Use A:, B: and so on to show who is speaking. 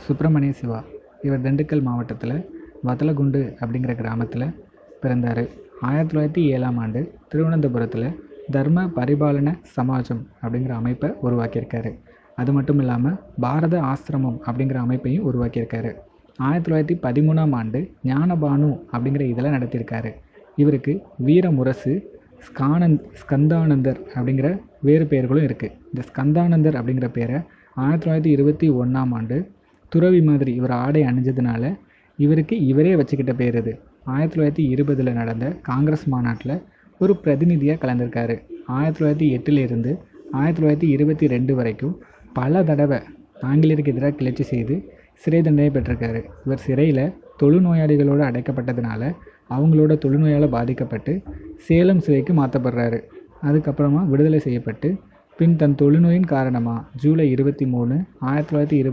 A: சுப்பிரமணிய சிவா. இவர் திண்டுக்கல் மாவட்டத்தில் வத்தலகுண்டு அப்படிங்கிற கிராமத்தில் பிறந்தார். 1907ஆம் ஆண்டு திருவனந்தபுரத்தில் தர்ம பரிபாலன சமாஜம் அப்படிங்கிற அமைப்பை உருவாக்கியிருக்காரு. அது மட்டும் இல்லாமல் பாரத ஆசிரமம் அப்படிங்கிற அமைப்பையும் உருவாக்கியிருக்காரு. 1913ஆம் ஆண்டு ஞானபானு அப்படிங்கிற இதில் நடத்தியிருக்காரு. இவருக்கு வீரமுரசு, ஸ்கந்தானந்தர் அப்படிங்கிற வேறு பெயர்களும் இருக்குது. இந்த ஸ்கந்தானந்தர் அப்படிங்கிற பேரை 1921ஆம் ஆண்டு துறவி மாதிரி இவர் ஆடை அணிஞ்சதுனால இவருக்கு இவரே வச்சுக்கிட்ட பேர் இது. 1920 நடந்த காங்கிரஸ் மாநாட்டில் ஒரு பிரதிநிதியாக கலந்திருக்காரு. 1908 1922 வரைக்கும் பல தடவை ஆங்கிலேயருக்கு எதிராக கிளர்ச்சி செய்து சிறை தண்டனை பெற்றிருக்காரு. இவர் சிறையில் தொழுநோயாளிகளோடு அடைக்கப்பட்டதுனால அவங்களோட தொழுநோயால் பாதிக்கப்பட்டு சேலம் சிறைக்கு மாற்றப்படுறாரு. அதுக்கப்புறமா விடுதலை செய்யப்பட்டு பின் தன் தொழுநோயின் காரணமாக ஜூலை 23, 1920